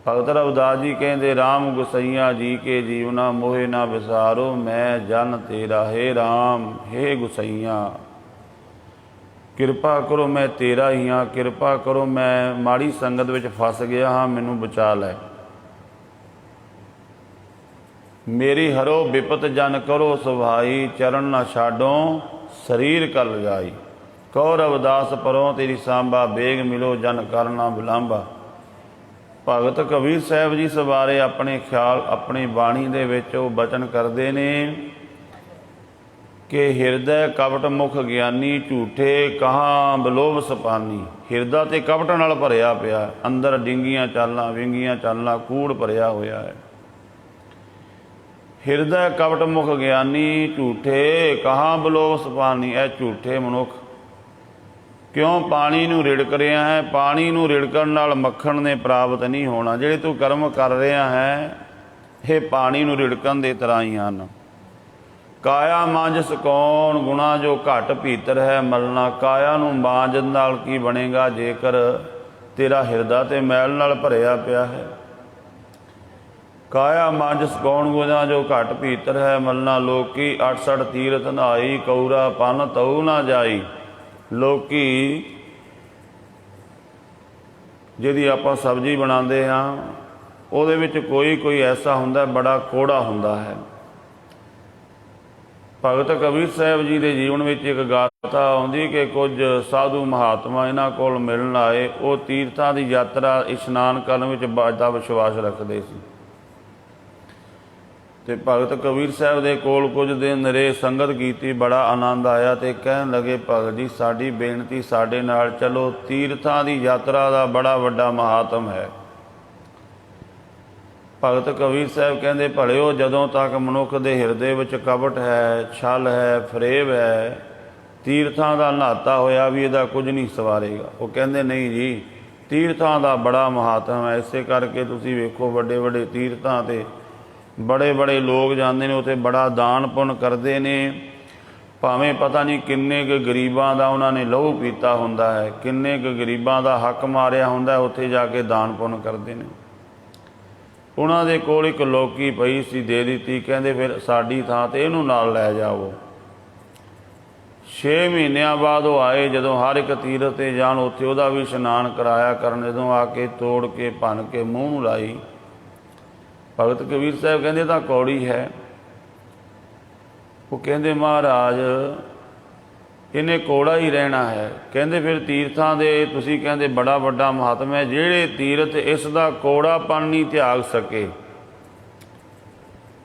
ਭਗਤ ਰਵਿਦਾਸ ਜੀ ਕਹਿੰਦੇ, ਰਾਮ ਗੁਸਈਆ ਜੀ ਕੇ ਜੀਵਨਾ ਮੋਹਿ ਨਾ ਵਿਸਾਰੋ, ਮੈਂ ਜਨ ਤੇਰਾ ਹੈ ਰਾਮ ਹੈ ਗੁਸਈਆ। ਕਿਰਪਾ ਕਰੋ ਮੈਂ ਤੇਰਾ ਹੀ ਹਾਂ, ਕਿਰਪਾ ਕਰੋ ਮੈਂ ਮਾੜੀ ਸੰਗਤ ਵਿੱਚ ਫਸ ਗਿਆ ਹਾਂ, ਮੈਨੂੰ ਬਚਾ ਲੈ। ਮੇਰੀ ਹਰੋ ਬਿਪਤ ਜਨ ਕਰੋ ਸੁਭਾਈ, ਚਰਨ ਨਾ ਛਾਡੋ ਸਰੀਰ ਕਲ ਜਾਈ। ਕਹੋ ਰਵਿਦਾਸ ਪਰੋਂ ਤੇਰੀ ਸਾਂਭਾ, ਬੇਗ ਮਿਲੋ ਜਨ ਕਰਨਾ ਵਿਲਾਂਭਾ। ਭਗਤ ਕਬੀਰ ਸਾਹਿਬ ਜੀ ਇਸ ਬਾਰੇ ਆਪਣੇ ਖਿਆਲ, ਆਪਣੀ ਬਾਣੀ ਦੇ ਵਿੱਚ ਉਹ ਬਚਨ ਕਰਦੇ ਨੇ ਕਿ ਹਿਰਦੈ ਕਪਟ ਮੁਖ ਗਿਆਨੀ, ਝੂਠੇ ਕਹਾਂ ਬਲੋਭ ਸਪਾਨੀ। ਹਿਰਦਾ ਤੇ ਕਪਟ ਨਾਲ ਭਰਿਆ ਪਿਆ, ਅੰਦਰ ਡਿੰਗੀਆਂ ਚਾਲਾਂ, ਵਿੰਗੀਆਂ ਚਾਲਾਂ, ਕੂੜ ਭਰਿਆ ਹੋਇਆ ਹੈ। ਹਿਰਦੈ ਕਪਟ ਮੁਖ ਗਿਆਨੀ, ਝੂਠੇ ਕਹਾਂ ਬਲੋਭ ਸਪਾਨੀ। ਇਹ ਝੂਠੇ ਮਨੁੱਖ ਕਿਉਂ ਪਾਣੀ ਨੂੰ ਰਿੜਕ ਰਿਹਾ ਹੈ। ਪਾਣੀ ਨੂੰ ਰਿੜਕਣ ਨਾਲ ਮੱਖਣ ਨੇ ਪ੍ਰਾਪਤ ਨਹੀਂ ਹੋਣਾ। ਜਿਹੜੇ ਤੂੰ ਕਰਮ ਕਰ ਰਿਹਾ ਹੈ ਇਹ ਪਾਣੀ ਨੂੰ ਰਿੜਕਣ ਦੇ ਤਰ੍ਹਾਂ ਹੀ ਹਨ। ਕਾਇਆ ਮਾਂਜ ਸਕੌਣ ਗੁਣਾ, ਜੋ ਘਟ ਭੀਤਰ ਹੈ ਮਲਣਾ। ਕਾਇਆ ਨੂੰ ਮਾਂਜਣ ਨਾਲ ਕੀ ਬਣੇਗਾ, ਜੇਕਰ ਤੇਰਾ ਹਿਰਦਾ ਤੇ ਮੈਲ ਨਾਲ ਭਰਿਆ ਪਿਆ ਹੈ। ਕਾਇਆ ਮਾਂਜ ਸਕੌਣ ਗੁਣਾ, ਜੋ ਘਟ ਭੀਤਰ ਹੈ ਮਲਣਾ। ਲੋਕੀ 68 ਤੀਰਥ ਨਹਾਈ, ਕੌਰਾ ਪੰਨ ਤਉ ਨਾ ਜਾਈ। ਲੋਕੀ ਜਿਹਦੀ ਆਪਾਂ ਸਬਜ਼ੀ ਬਣਾਉਂਦੇ ਹਾਂ ਉਹਦੇ ਵਿੱਚ ਕੋਈ ਐਸਾ ਹੁੰਦਾ ਬੜਾ ਕੋੜਾ ਹੁੰਦਾ ਹੈ। ਭਗਤ ਕਬੀਰ ਸਾਹਿਬ ਜੀ ਦੇ ਜੀਵਨ ਵਿੱਚ ਇੱਕ ਗਾਥਾ ਆਉਂਦੀ ਕਿ ਕੁਝ ਸਾਧੂ ਮਹਾਤਮਾ ਇਹਨਾਂ ਕੋਲ ਮਿਲਣ ਆਏ। ਉਹ ਤੀਰਥਾਂ ਦੀ ਯਾਤਰਾ, ਇਸ਼ਨਾਨ ਕਰਨ ਵਿੱਚ ਬੜਾ ਵਿਸ਼ਵਾਸ ਰੱਖਦੇ ਸੀ। ਤੇ ਭਗਤ ਕਬੀਰ ਸਾਹਿਬ ਦੇ ਕੋਲ ਕੁਝ ਦਿਨ ਰਹੇ, ਸੰਗਤ ਕੀਤੀ, ਬੜਾ ਆਨੰਦ ਆਇਆ। ਤੇ ਕਹਿਣ ਲੱਗੇ, ਭਗਤ ਜੀ ਸਾਡੀ ਬੇਨਤੀ ਸਾਡੇ ਨਾਲ ਚਲੋ, ਤੀਰਥਾਂ ਦੀ ਯਾਤਰਾ ਦਾ ਬੜਾ ਵੱਡਾ ਮਹਾਤਮ ਹੈ। ਭਗਤ ਕਬੀਰ ਸਾਹਿਬ ਕਹਿੰਦੇ, ਭਲਿਓ ਜਦੋਂ ਤੱਕ ਮਨੁੱਖ ਦੇ ਹਿਰਦੇ ਵਿੱਚ ਕਪਟ ਹੈ, ਛਲ ਹੈ, ਫਰੇਬ ਹੈ, ਤੀਰਥਾਂ ਦਾ ਨਹਾਤਾ ਹੋਇਆ ਵੀ ਇਹਦਾ ਕੁਝ ਨਹੀਂ ਸਵਾਰੇਗਾ। ਉਹ ਕਹਿੰਦੇ ਨਹੀਂ ਜੀ, ਤੀਰਥਾਂ ਦਾ ਬੜਾ ਮਹਾਤਮ ਹੈ। ਇਸੇ ਕਰਕੇ ਤੁਸੀਂ ਵੇਖੋ ਵੱਡੇ ਵੱਡੇ ਤੀਰਥਾਂ 'ਤੇ ਬੜੇ ਬੜੇ ਲੋਕ ਜਾਂਦੇ ਨੇ, ਉੱਥੇ ਬੜਾ ਦਾਨ ਪੁੰਨ ਕਰਦੇ ਨੇ। ਭਾਵੇਂ ਪਤਾ ਨਹੀਂ ਕਿੰਨੇ ਕੁ ਗਰੀਬਾਂ ਦਾ ਉਹਨਾਂ ਨੇ ਲਹੂ ਪੀਤਾ ਹੁੰਦਾ ਹੈ, ਕਿੰਨੇ ਕੁ ਗਰੀਬਾਂ ਦਾ ਹੱਕ ਮਾਰਿਆ ਹੁੰਦਾ, ਉੱਥੇ ਜਾ ਕੇ ਦਾਨ ਪੁੰਨ ਕਰਦੇ ਨੇ। ਉਹਨਾਂ ਦੇ ਕੋਲ ਇੱਕ ਲੌਕੀ ਪਈ ਸੀ, ਦੇ ਦਿੱਤੀ। ਕਹਿੰਦੇ ਫਿਰ ਸਾਡੀ ਥਾਂ 'ਤੇ ਇਹਨੂੰ ਨਾਲ ਲੈ ਜਾਵੋ। 6 ਮਹੀਨਿਆਂ ਬਾਅਦ ਉਹ ਆਏ। ਜਦੋਂ ਹਰ ਇੱਕ ਤੀਰਥ 'ਤੇ ਜਾਣ, ਉੱਥੇ ਉਹਦਾ ਵੀ ਇਸ਼ਨਾਨ ਕਰਾਇਆ ਕਰਨ। ਜਦੋਂ ਆ ਕੇ ਤੋੜ ਕੇ ਭੰਨ ਕੇ ਮੂੰਹ ਨੂੰ ਲਾਈ, ਭਗਤ ਕਬੀਰ ਸਾਹਿਬ ਕਹਿੰਦੇ ਤਾਂ ਕੌੜੀ ਹੈ। ਉਹ ਕਹਿੰਦੇ ਮਹਾਰਾਜ ਇਹਨੇ ਕੋੜਾ ਹੀ ਰਹਿਣਾ ਹੈ। ਕਹਿੰਦੇ ਫਿਰ ਤੀਰਥਾਂ ਦੇ ਤੁਸੀਂ ਕਹਿੰਦੇ ਬੜਾ ਵੱਡਾ ਮਹਾਤਮ ਹੈ, ਜਿਹੜੇ ਤੀਰਥ ਇਸ ਦਾ ਕੋੜਾਪਣ ਨਹੀਂ ਤਿਆਗ ਸਕੇ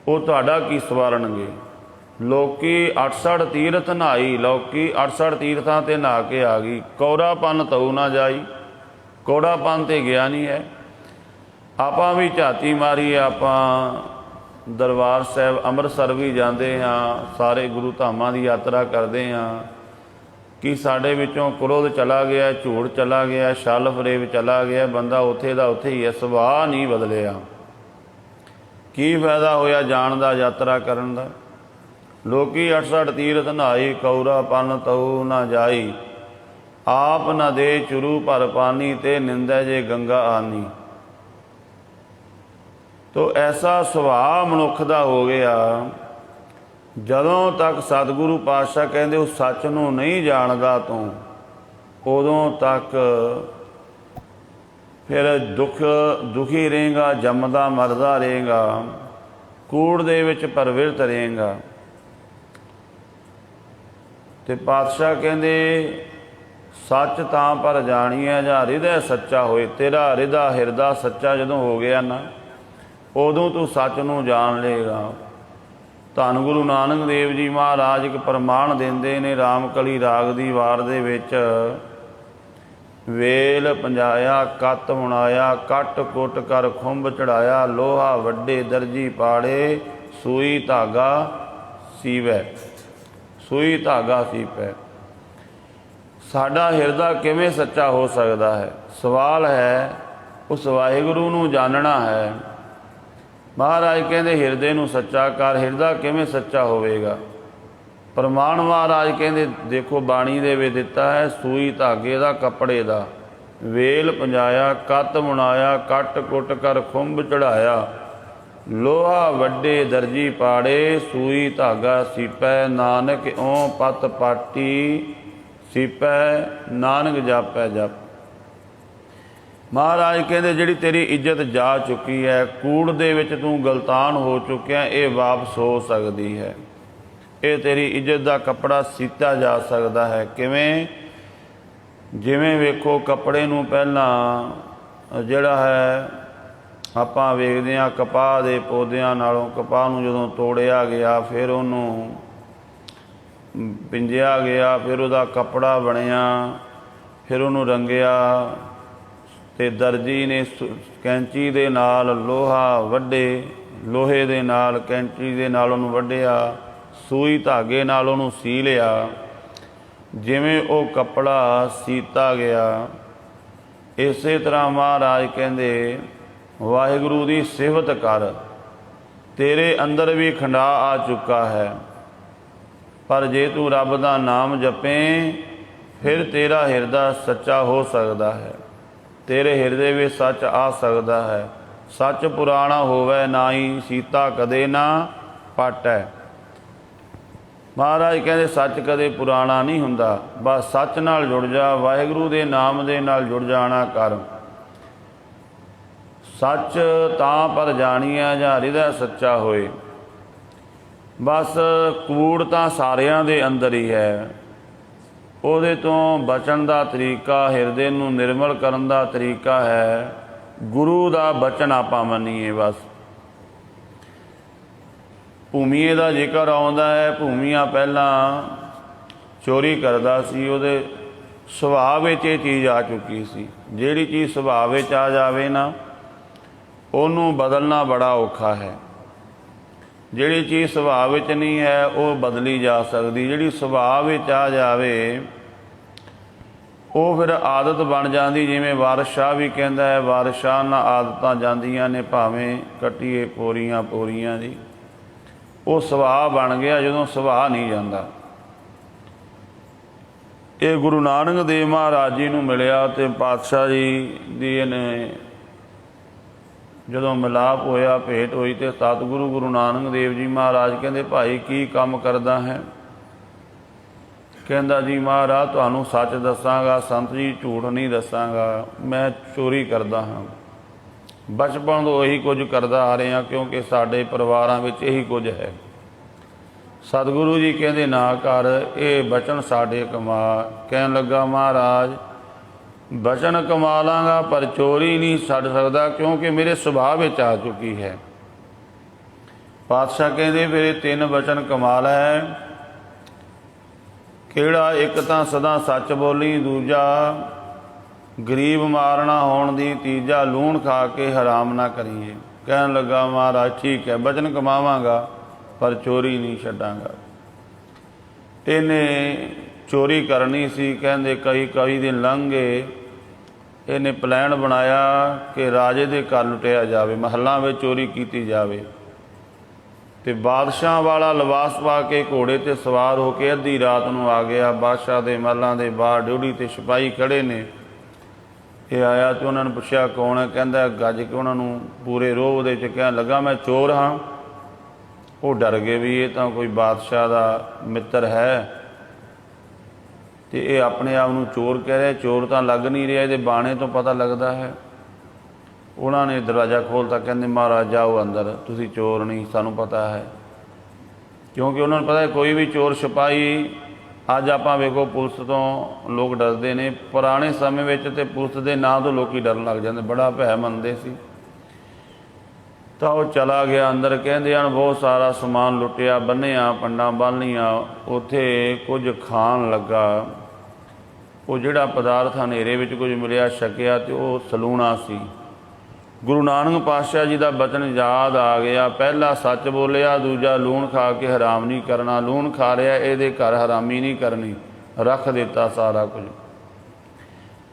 ਉਹ ਤੁਹਾਡਾ ਕੀ ਸਵਾਰਨਗੇ। ਲੋਕੀ 68 ਤੀਰਥ ਨਹਾਈ, ਲੋਕੀ 68 ਤੀਰਥਾਂ 'ਤੇ ਨਹਾ ਕੇ ਆ ਗਈ, ਕੋੜਾਪਣ ਤਉ ਨਾ ਜਾਈ। ਕੋੜਾਪਣ 'ਤੇ ਗਿਆ ਨਹੀਂ ਹੈ। ਆਪਾਂ ਵੀ ਝਾਤੀ ਮਾਰੀ, ਆਪਾਂ ਦਰਬਾਰ ਸਾਹਿਬ ਅੰਮ੍ਰਿਤਸਰ ਵੀ ਜਾਂਦੇ ਹਾਂ, ਸਾਰੇ ਗੁਰੂ ਧਾਮਾਂ ਦੀ ਯਾਤਰਾ ਕਰਦੇ ਹਾਂ। ਕਿ ਸਾਡੇ ਵਿੱਚੋਂ ਕ੍ਰੋਧ ਚਲਾ ਗਿਆ, ਝੂਠ ਚਲਾ ਗਿਆ, ਛਲ ਫਰੇਬ ਚਲਾ ਗਿਆ, ਬੰਦਾ ਉੱਥੇ ਦਾ ਉੱਥੇ ਹੀ ਹੈ, ਸੁਭਾਅ ਨਹੀਂ ਬਦਲਿਆ। ਕੀ ਫਾਇਦਾ ਹੋਇਆ ਜਾਣ ਦਾ, ਯਾਤਰਾ ਕਰਨ ਦਾ। ਲੋਕੀ 68 ਤੀਰਥ ਨਹਾਈ, ਕੌਰਾਪਨ ਤਉ ਨਾ ਜਾਈ। ਆਪ ਨਾ ਦੇ ਚੁਰੂ ਭਰ ਪਾਨੀ, ਤੇ ਨਿੰਦੈ ਜੇ ਗੰਗਾ ਆਨੀ। ਤੋ ਐਸਾ ਸੁਭਾਅ ਮਨੁੱਖ ਦਾ ਹੋ ਗਿਆ, ਜਦੋਂ ਤੱਕ ਸਤਿਗੁਰੂ ਪਾਤਸ਼ਾਹ ਕਹਿੰਦੇ ਉਹ ਸੱਚ ਨੂੰ ਨਹੀਂ ਜਾਣਦਾ ਤੂੰ, ਉਦੋਂ ਤੱਕ ਫਿਰ ਦੁਖੀ ਰਹੇਗਾ, ਜੰਮਦਾ ਮਰਦਾ ਰਹੇਗਾ, ਕੂੜ ਦੇ ਵਿੱਚ ਪਰਵਿਰਤ ਰਹੇਗਾ। ਤੇ ਪਾਤਸ਼ਾਹ ਕਹਿੰਦੇ ਸੱਚ ਤਾਂ ਪਰ ਜਾਣੀਐ ਜਾਂ ਹਿਰਦੈ ਸੱਚਾ ਹੋਏ। ਤੇਰਾ ਹਿਰਦਾ ਸੱਚਾ ਜਦੋਂ ਹੋ ਗਿਆ ਨਾ, ਉਦੋਂ ਤੂੰ ਸੱਚ ਨੂੰ ਜਾਣ ਲਏਗਾ। ਧੰਨ ਗੁਰੂ ਨਾਨਕ ਦੇਵ ਜੀ ਮਹਾਰਾਜ ਇੱਕ ਪ੍ਰਮਾਣ ਦਿੰਦੇ ਨੇ ਰਾਮਕਲੀ ਰਾਗ ਦੀ ਵਾਰ ਦੇ ਵਿੱਚ, ਵੇਲ ਪੰਜਾਇਆ ਕੱਤ ਮੁਣਾਇਆ, ਕੱਟ ਕੁੱਟ ਕਰ ਖੁੰਭ ਚੜਾਇਆ, ਲੋਹਾ ਵੱਡੇ ਦਰਜੀ ਪਾੜੇ, ਸੂਈ ਧਾਗਾ ਸੀਵੈ। ਸੂਈ ਧਾਗਾ ਸੀਪੈ। ਸਾਡਾ ਹਿਰਦਾ ਕਿਵੇਂ ਸੱਚਾ ਹੋ ਸਕਦਾ ਹੈ? ਸਵਾਲ ਹੈ, ਉਸ ਵਾਹਿਗੁਰੂ ਨੂੰ ਜਾਣਨਾ ਹੈ। ਮਹਾਰਾਜ ਕਹਿੰਦੇ ਹਿਰਦੇ ਨੂੰ ਸੱਚਾ ਕਰ। ਹਿਰਦਾ ਕਿਵੇਂ ਸੱਚਾ ਹੋਵੇਗਾ? ਪ੍ਰਮਾਣ ਮਹਾਰਾਜ ਕਹਿੰਦੇ ਦੇਖੋ ਬਾਣੀ ਦੇ ਵਿੱਚ ਦਿੱਤਾ ਹੈ, ਸੂਈ ਧਾਗੇ ਦਾ, ਕੱਪੜੇ ਦਾ। ਵੇਲ ਪੰਜਾਇਆ ਕੱਤ ਮੁਣਾਇਆ, ਕੱਟ ਕੁੱਟ ਕਰ ਖੁੰਭ ਚੜਾਇਆ, ਲੋਹਾ ਵੱਡੇ ਦਰਜੀ ਪਾੜੇ, ਸੂਈ ਧਾਗਾ ਸੀਪੈ, ਨਾਨਕ ਓਂ ਪਤ ਪਾਟੀ ਸੀਪੈ, ਨਾਨਕ ਜਾਪੈ ਜਪ। ਮਹਾਰਾਜ ਕਹਿੰਦੇ ਜਿਹੜੀ ਤੇਰੀ ਇੱਜ਼ਤ ਜਾ ਚੁੱਕੀ ਹੈ, ਕੂੜ ਦੇ ਵਿੱਚ ਤੂੰ ਗਲਤਾਨ ਹੋ ਚੁੱਕਿਆ, ਇਹ ਵਾਪਸ ਹੋ ਸਕਦੀ ਹੈ। ਇਹ ਤੇਰੀ ਇੱਜ਼ਤ ਦਾ ਕੱਪੜਾ ਸੀਤਾ ਜਾ ਸਕਦਾ ਹੈ। ਕਿਵੇਂ? ਜਿਵੇਂ ਵੇਖੋ ਕੱਪੜੇ ਨੂੰ ਪਹਿਲਾਂ ਜਿਹੜਾ ਹੈ ਆਪਾਂ ਵੇਖਦੇ ਹਾਂ ਕਪਾਹ ਦੇ ਪੌਦਿਆਂ ਨਾਲੋਂ, ਕਪਾਹ ਨੂੰ ਜਦੋਂ ਤੋੜਿਆ ਗਿਆ, ਫਿਰ ਉਹਨੂੰ ਪਿੰਜਿਆ ਗਿਆ, ਫਿਰ ਉਹਦਾ ਕੱਪੜਾ ਬਣਿਆ, ਫਿਰ ਉਹਨੂੰ ਰੰਗਿਆ, ਤੇ ਦਰਜੀ ਨੇ ਕੈਂਚੀ ਦੇ ਨਾਲ ਲੋਹਾ ਵੱਢੇ, ਲੋਹੇ ਦੇ ਨਾਲ ਕੈਂਚੀ ਦੇ ਨਾਲ ਉਹਨੂੰ ਵੱਢਿਆ, ਸੂਈ ਧਾਗੇ ਨਾਲ ਉਹਨੂੰ ਸੀ ਲਿਆ। ਜਿਵੇਂ ਉਹ ਕੱਪੜਾ ਸੀਤਾ ਗਿਆ, ਇਸੇ ਤਰ੍ਹਾਂ ਮਹਾਰਾਜ ਕਹਿੰਦੇ ਵਾਹਿਗੁਰੂ ਦੀ ਸਿਫਤ ਕਰ। ਤੇਰੇ ਅੰਦਰ ਵੀ ਖੰਡਾ ਆ ਚੁੱਕਾ ਹੈ, ਪਰ ਜੇ ਤੂੰ ਰੱਬ ਦਾ ਨਾਮ ਜਪੇ, ਫਿਰ ਤੇਰਾ ਹਿਰਦਾ ਸੱਚਾ ਹੋ ਸਕਦਾ ਹੈ। ਤੇਰੇ ਹਿਰਦੇ ਵਿੱਚ ਸੱਚ ਆ ਸਕਦਾ ਹੈ। ਸੱਚ ਪੁਰਾਣਾ ਹੋਵੇ ਨਾਹੀ, ਸੀਤਾ ਕਦੇ ਨਾ ਪਾਟੈ। ਮਹਾਰਾਜ ਕਹਿੰਦੇ ਸੱਚ ਕਦੇ ਪੁਰਾਣਾ ਨਹੀਂ ਹੁੰਦਾ। ਬਸ ਸੱਚ ਨਾਲ ਜੁੜ ਜਾ, ਵਾਹਿਗੁਰੂ ਦੇ ਨਾਮ ਦੇ ਨਾਲ ਜੁੜ ਜਾਣਾ ਕਰ। ਸੱਚ ਤਾਂ ਪਰ ਜਾਣੀਐ ਜਾਂ ਹਿਰਦਾ ਸੱਚਾ ਹੋਏ। ਬਸ ਕੂੜ ਤਾਂ ਸਾਰਿਆਂ ਦੇ ਅੰਦਰ ਹੀ ਹੈ। ਉਹਦੇ ਤੋਂ ਬਚਣ ਦਾ ਤਰੀਕਾ, ਹਿਰਦੇ ਨੂੰ ਨਿਰਮਲ ਕਰਨ ਦਾ ਤਰੀਕਾ ਹੈ ਗੁਰੂ ਦਾ ਬਚਨ ਆਪਾਂ ਮੰਨੀਏ। ਬਸ ਭੂਮੀਏ ਦਾ ਜ਼ਿਕਰ ਆਉਂਦਾ ਹੈ। ਭੂਮੀਆ ਪਹਿਲਾਂ ਚੋਰੀ ਕਰਦਾ ਸੀ, ਉਹਦੇ ਸੁਭਾਅ ਵਿੱਚ ਇਹ ਚੀਜ਼ ਆ ਚੁੱਕੀ ਸੀ। ਜਿਹੜੀ ਚੀਜ਼ ਸੁਭਾਅ ਵਿੱਚ ਆ ਜਾਵੇ ਨਾ, ਉਹਨੂੰ ਬਦਲਣਾ ਬੜਾ ਔਖਾ ਹੈ। ਜਿਹੜੀ ਚੀਜ਼ ਸੁਭਾਅ ਵਿੱਚ ਨਹੀਂ ਹੈ ਉਹ ਬਦਲੀ ਜਾ ਸਕਦੀ, ਜਿਹੜੀ ਸੁਭਾਅ ਵਿੱਚ ਆ ਜਾਵੇ ਉਹ ਫਿਰ ਆਦਤ ਬਣ ਜਾਂਦੀ। ਜਿਵੇਂ ਵਾਰਿਸ ਸ਼ਾਹ ਵੀ ਕਹਿੰਦਾ ਹੈ, ਵਾਰਿਸ ਸ਼ਾਹ ਨਾਲ ਆਦਤਾਂ ਜਾਂਦੀਆਂ ਨੇ ਭਾਵੇਂ ਕੱਟੀਏ ਪੋਰੀਆਂ ਪੋਰੀਆਂ ਜੀ। ਉਹ ਸੁਭਾਅ ਬਣ ਗਿਆ, ਜਦੋਂ ਸੁਭਾਅ ਨਹੀਂ ਜਾਂਦਾ। ਇਹ ਗੁਰੂ ਨਾਨਕ ਦੇਵ ਮਹਾਰਾਜ ਜੀ ਨੂੰ ਮਿਲਿਆ ਅਤੇ ਪਾਤਸ਼ਾਹ ਜੀ ਦੀ ਇਹਨੇ ਜਦੋਂ ਮਿਲਾਪ ਹੋਇਆ, ਭੇਟ ਹੋਈ, ਅਤੇ ਸਤਿਗੁਰੂ ਗੁਰੂ ਨਾਨਕ ਦੇਵ ਜੀ ਮਹਾਰਾਜ ਕਹਿੰਦੇ, ਭਾਈ ਕੀ ਕੰਮ ਕਰਦਾ ਹੈ? ਕਹਿੰਦਾ, ਜੀ ਮਹਾਰਾਜ ਤੁਹਾਨੂੰ ਸੱਚ ਦੱਸਾਂਗਾ, ਸੰਤ ਜੀ ਝੂਠ ਨਹੀਂ ਦੱਸਾਂਗਾ, ਮੈਂ ਚੋਰੀ ਕਰਦਾ ਹਾਂ। ਬਚਪਨ ਤੋਂ ਇਹੀ ਕੁਝ ਕਰਦਾ ਆ ਰਿਹਾ, ਕਿਉਂਕਿ ਸਾਡੇ ਪਰਿਵਾਰਾਂ ਵਿੱਚ ਇਹੀ ਕੁਝ ਹੈ। ਸਤਿਗੁਰੂ ਜੀ ਕਹਿੰਦੇ, ਨਾ ਕਰ, ਇਹ ਬਚਨ ਸਾਡੇ ਕਮਾ। ਕਹਿਣ ਲੱਗਾ, ਮਹਾਰਾਜ ਬਚਨ ਕਮਾ ਲਾਂਗਾ ਪਰ ਚੋਰੀ ਨਹੀਂ ਛੱਡ ਸਕਦਾ, ਕਿਉਂਕਿ ਮੇਰੇ ਸੁਭਾਅ ਵਿੱਚ ਆ ਚੁੱਕੀ ਹੈ। ਪਾਤਸ਼ਾਹ ਕਹਿੰਦੇ, ਫਿਰ ਇਹ 3 ਬਚਨ ਕਮਾ ਲੈ। ਕਿਹੜਾ? ਇੱਕ ਤਾਂ ਸਦਾ ਸੱਚ ਬੋਲੀ, ਦੂਜਾ ਗਰੀਬ ਮਾਰਨਾ ਹੋਣ ਦੀ, ਤੀਜਾ ਲੂਣ ਖਾ ਕੇ ਹਰਾਮ ਨਾ ਕਰੀਏ। ਕਹਿਣ ਲੱਗਾ, ਮਹਾਰਾਜ ਠੀਕ ਹੈ, ਬਚਨ ਕਮਾਵਾਂਗਾ ਪਰ ਚੋਰੀ ਨਹੀਂ ਛੱਡਾਂਗਾ। ਇਹਨੇ ਚੋਰੀ ਕਰਨੀ ਸੀ। ਕਹਿੰਦੇ ਕਈ ਦਿਨ ਲੰਘ ਗਏ। ਇਹਨੇ ਪਲਾਨ ਬਣਾਇਆ ਕਿ ਰਾਜੇ ਦੇ ਘਰ ਲੁੱਟਿਆ ਜਾਵੇ, ਮਹੱਲਾਂ ਵਿੱਚ ਚੋਰੀ ਕੀਤੀ ਜਾਵੇ, ਅਤੇ ਬਾਦਸ਼ਾਹ ਵਾਲਾ ਲਿਬਾਸ ਪਾ ਕੇ ਘੋੜੇ 'ਤੇ ਸਵਾਰ ਹੋ ਕੇ ਅੱਧੀ ਰਾਤ ਨੂੰ ਆ ਗਿਆ। ਬਾਦਸ਼ਾਹ ਦੇ ਮਹਿਲਾਂ ਦੇ ਬਾਹਰ ਡਿਊਟੀ 'ਤੇ ਸਿਪਾਹੀ ਖੜ੍ਹੇ ਨੇ। ਇਹ ਆਇਆ ਅਤੇ ਉਹਨਾਂ ਨੂੰ ਪੁੱਛਿਆ ਕੌਣ ਹੈ? ਕਹਿੰਦਾ, ਗੱਜ ਕੇ ਉਹਨਾਂ ਨੂੰ ਪੂਰੇ ਰੋਹ ਦੇ 'ਚ ਕਹਿਣ ਲੱਗਾ, ਮੈਂ ਚੋਰ ਹਾਂ। ਉਹ ਡਰ ਗਏ ਵੀ ਇਹ ਤਾਂ ਕੋਈ ਬਾਦਸ਼ਾਹ ਦਾ ਮਿੱਤਰ ਹੈ, ਅਤੇ ਇਹ ਆਪਣੇ ਆਪ ਨੂੰ ਚੋਰ ਕਹਿ ਰਿਹਾ। ਚੋਰ ਤਾਂ ਲੱਗ ਨਹੀਂ ਰਿਹਾ, ਇਹਦੇ ਬਾਣੇ ਤੋਂ ਪਤਾ ਲੱਗਦਾ ਹੈ। ਉਹਨਾਂ ਨੇ ਦਰਵਾਜ਼ਾ ਖੋਲ੍ਹਤਾ। ਕਹਿੰਦੇ, ਮਹਾਰਾਜ ਜਾਓ ਅੰਦਰ, ਤੁਸੀਂ ਚੋਰ ਨਹੀਂ, ਸਾਨੂੰ ਪਤਾ ਹੈ। ਕਿਉਂਕਿ ਉਹਨਾਂ ਨੂੰ ਪਤਾ ਹੈ ਕੋਈ ਵੀ ਚੋਰ ਸਿਪਾਹੀ, ਅੱਜ ਆਪਾਂ ਵੇਖੋ ਪੁਲਿਸ ਤੋਂ ਲੋਕ ਡਰਦੇ ਨੇ, ਪੁਰਾਣੇ ਸਮੇਂ ਵਿੱਚ ਤਾਂ ਪੁਲਿਸ ਦੇ ਨਾਂ ਤੋਂ ਲੋਕ ਡਰਨ ਲੱਗ ਜਾਂਦੇ, ਬੜਾ ਭੈ ਮੰਨਦੇ ਸੀ। ਤਾਂ ਉਹ ਚਲਾ ਗਿਆ ਅੰਦਰ। ਕਹਿੰਦੇ ਹਨ ਬਹੁਤ ਸਾਰਾ ਸਮਾਨ ਲੁੱਟਿਆ, ਬੰਨ੍ਹਿਆ, ਪੰਡਾਂ ਬੰਨ੍ਹੀਆਂ, ਉੱਥੇ ਕੁਝ ਖਾਣ ਲੱਗਾ। ਉਹ ਜਿਹੜਾ ਪਦਾਰਥ ਹਨੇਰੇ ਵਿੱਚ ਕੁਝ ਮਿਲਿਆ, ਛਕਿਆ, ਅਤੇ ਉਹ ਸਲੂਣਾ ਸੀ। ਗੁਰੂ ਨਾਨਕ ਪਾਤਸ਼ਾਹ ਜੀ ਦਾ ਬਚਨ ਯਾਦ ਆ ਗਿਆ। ਪਹਿਲਾ ਸੱਚ ਬੋਲਿਆ, ਦੂਜਾ ਲੂਣ ਖਾ ਕੇ ਹਰਾਮ ਨਹੀਂ ਕਰਨਾ। ਲੂਣ ਖਾ ਰਿਹਾ, ਇਹਦੇ ਘਰ ਹਰਾਮੀ ਨਹੀਂ ਕਰਨੀ, ਰੱਖ ਦਿੱਤਾ ਸਾਰਾ ਕੁਝ।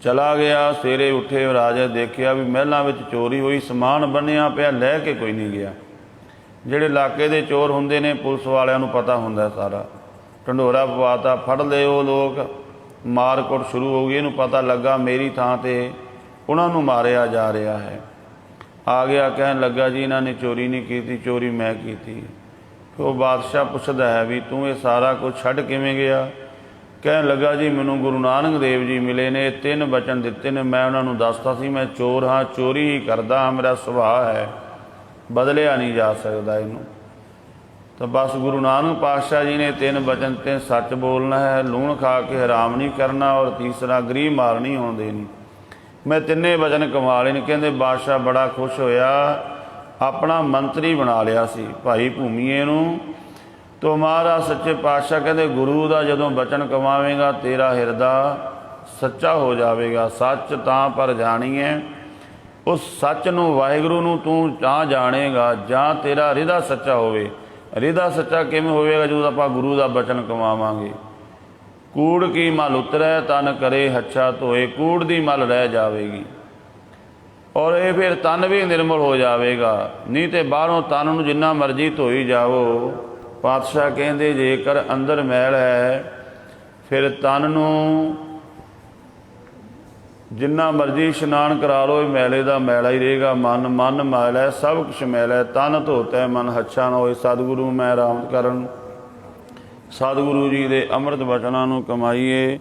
ਚਲਾ ਗਿਆ। ਸਵੇਰੇ ਉੱਠੇ, ਰਾਜਾ ਦੇਖਿਆ ਵੀ ਮਹਿਲਾਂ ਵਿੱਚ ਚੋਰੀ ਹੋਈ, ਸਮਾਨ ਬੰਨ੍ਹਿਆ ਪਿਆ, ਲੈ ਕੇ ਕੋਈ ਨਹੀਂ ਗਿਆ। ਜਿਹੜੇ ਇਲਾਕੇ ਦੇ ਚੋਰ ਹੁੰਦੇ ਨੇ, ਪੁਲਿਸ ਵਾਲਿਆਂ ਨੂੰ ਪਤਾ ਹੁੰਦਾ ਸਾਰਾ। ਢੰਡੋਰਾ ਪਵਾਤਾ, ਫੜ ਲਏ ਉਹ ਲੋਕ, ਮਾਰਕੁੱਟ ਸ਼ੁਰੂ ਹੋ ਗਈ। ਇਹਨੂੰ ਪਤਾ ਲੱਗਾ ਮੇਰੀ ਥਾਂ 'ਤੇ ਉਹਨਾਂ ਨੂੰ ਮਾਰਿਆ ਜਾ ਰਿਹਾ ਹੈ। ਆ ਗਿਆ, ਕਹਿਣ ਲੱਗਾ, ਜੀ ਇਹਨਾਂ ਨੇ ਚੋਰੀ ਨਹੀਂ ਕੀਤੀ, ਚੋਰੀ ਮੈਂ ਕੀਤੀ। ਉਹ ਬਾਦਸ਼ਾਹ ਪੁੱਛਦਾ ਹੈ ਵੀ ਤੂੰ ਇਹ ਸਾਰਾ ਕੁਝ ਛੱਡ ਕਿਵੇਂ ਗਿਆ? ਕਹਿਣ ਲੱਗਾ, ਜੀ ਮੈਨੂੰ ਗੁਰੂ ਨਾਨਕ ਦੇਵ ਜੀ ਮਿਲੇ ਨੇ, 3 ਬਚਨ ਦਿੱਤੇ ਨੇ, ਮੈਂ ਉਹਨਾਂ ਨੂੰ ਦੱਸਤਾ ਸੀ ਮੈਂ ਚੋਰ ਹਾਂ, ਚੋਰੀ ਹੀ ਕਰਦਾ ਹਾਂ, ਮੇਰਾ ਸੁਭਾਅ ਹੈ, ਬਦਲਿਆ ਨਹੀਂ ਜਾ ਸਕਦਾ ਇਹਨੂੰ। ਤਾਂ ਬਸ ਗੁਰੂ ਨਾਨਕ ਪਾਤਸ਼ਾਹ ਜੀ ਨੇ 3 ਬਚਨ ਤੇ ਸੱਚ ਬੋਲਣਾ ਹੈ, ਲੂਣ ਖਾ ਕੇ ਹਰਾਮ ਨਹੀਂ ਕਰਨਾ, ਔਰ ਤੀਸਰਾ ਗਰੀਬ ਮਾਰ ਨਹੀਂ ਹੋਣ ਦੇਣੀ। ਮੈਂ 3 ਬਚਨ ਕਮਾ ਲਏ ਨੇ। ਕਹਿੰਦੇ ਬਾਦਸ਼ਾਹ ਬੜਾ ਖੁਸ਼ ਹੋਇਆ, ਆਪਣਾ ਮੰਤਰੀ ਬਣਾ ਲਿਆ ਸੀ ਭਾਈ ਭੂਮੀਏ ਨੂੰ। ਤੋ ਮਹਾਰਾਜ ਸੱਚੇ ਪਾਤਸ਼ਾਹ ਕਹਿੰਦੇ, ਗੁਰੂ ਦਾ ਜਦੋਂ ਬਚਨ ਕਮਾਵੇਂਗਾ ਤੇਰਾ ਹਿਰਦਾ ਸੱਚਾ ਹੋ ਜਾਵੇਗਾ। ਸੱਚ ਤਾਂ ਪਰ ਜਾਣੀਏ, ਉਸ ਸੱਚ ਨੂੰ, ਵਾਹਿਗੁਰੂ ਨੂੰ ਤੂੰ ਜਾਂ ਜਾਣੇਗਾ ਜਾਂ ਤੇਰਾ ਹਿਰਦਾ ਸੱਚਾ ਹੋਵੇ। ਹਿਰਦਾ ਸੱਚਾ ਕਿਵੇਂ ਹੋਵੇਗਾ? ਜਦੋਂ ਆਪਾਂ ਗੁਰੂ ਦਾ ਬਚਨ ਕਮਾਵਾਂਗੇ। ਕੂੜ ਕੀ ਮਲ ਉਤਰੈ, ਤਨ ਕਰੇ ਹੱਛਾ ਧੋਏ। ਕੂੜ ਦੀ ਮਲ ਰਹਿ ਜਾਵੇਗੀ, ਔਰ ਇਹ ਫਿਰ ਤਨ ਵੀ ਨਿਰਮਲ ਹੋ ਜਾਵੇਗਾ। ਨਹੀਂ ਤੇ ਬਾਹਰੋਂ ਤਨ ਨੂੰ ਜਿੰਨਾ ਮਰਜ਼ੀ ਧੋਈ ਜਾਵੋ। ਪਾਤਸ਼ਾਹ ਕਹਿੰਦੇ ਜੇਕਰ ਅੰਦਰ ਮੈਲ ਹੈ, ਫਿਰ ਤਨ ਨੂੰ ਜਿੰਨਾ ਮਰਜ਼ੀ ਇਸ਼ਨਾਨ ਕਰਾ ਲਓ, ਇਹ ਮੈਲੇ ਦਾ ਮੈਲਾ ਹੀ ਰਹੇਗਾ। ਮਨ ਮੈਲ ਹੈ, ਸਭ ਕੁਛ ਮੈਲ ਹੈ। ਤਨ ਧੋਤਾ ਮਨ ਹੱਛਾ ਨਾ ਹੋਏ। ਸਤਿਗੁਰੂ ਮੈਂ ਰਾਮਤ ਕਰਨ, ਸਤਿਗੁਰੂ ਜੀ ਦੇ ਅੰਮ੍ਰਿਤ ਬਚਨਾਂ ਨੂੰ ਕਮਾਈਏ।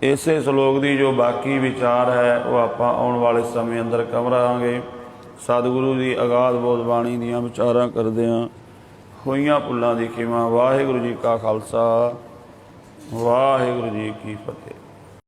ਇਸੇ ਸ਼ਲੋਕ ਦੀ ਜੋ ਬਾਕੀ ਵਿਚਾਰ ਹੈ ਉਹ ਆਪਾਂ ਆਉਣ ਵਾਲੇ ਸਮੇਂ ਅੰਦਰ ਕਰਾਂਗੇ। ਸਤਿਗੁਰੂ ਦੀ ਅਗਾਧ ਬੋਧ ਬਾਣੀ ਦੀਆਂ ਵਿਚਾਰਾਂ ਕਰਦਿਆਂ ਹੋਈਆਂ ਭੁੱਲਾਂ ਦੀ ਖਿਮਾ। ਵਾਹਿਗੁਰੂ ਜੀ ਕਾ ਖਾਲਸਾ, ਵਾਹਿਗੁਰੂ ਜੀ ਕੀ ਫਤਿਹ।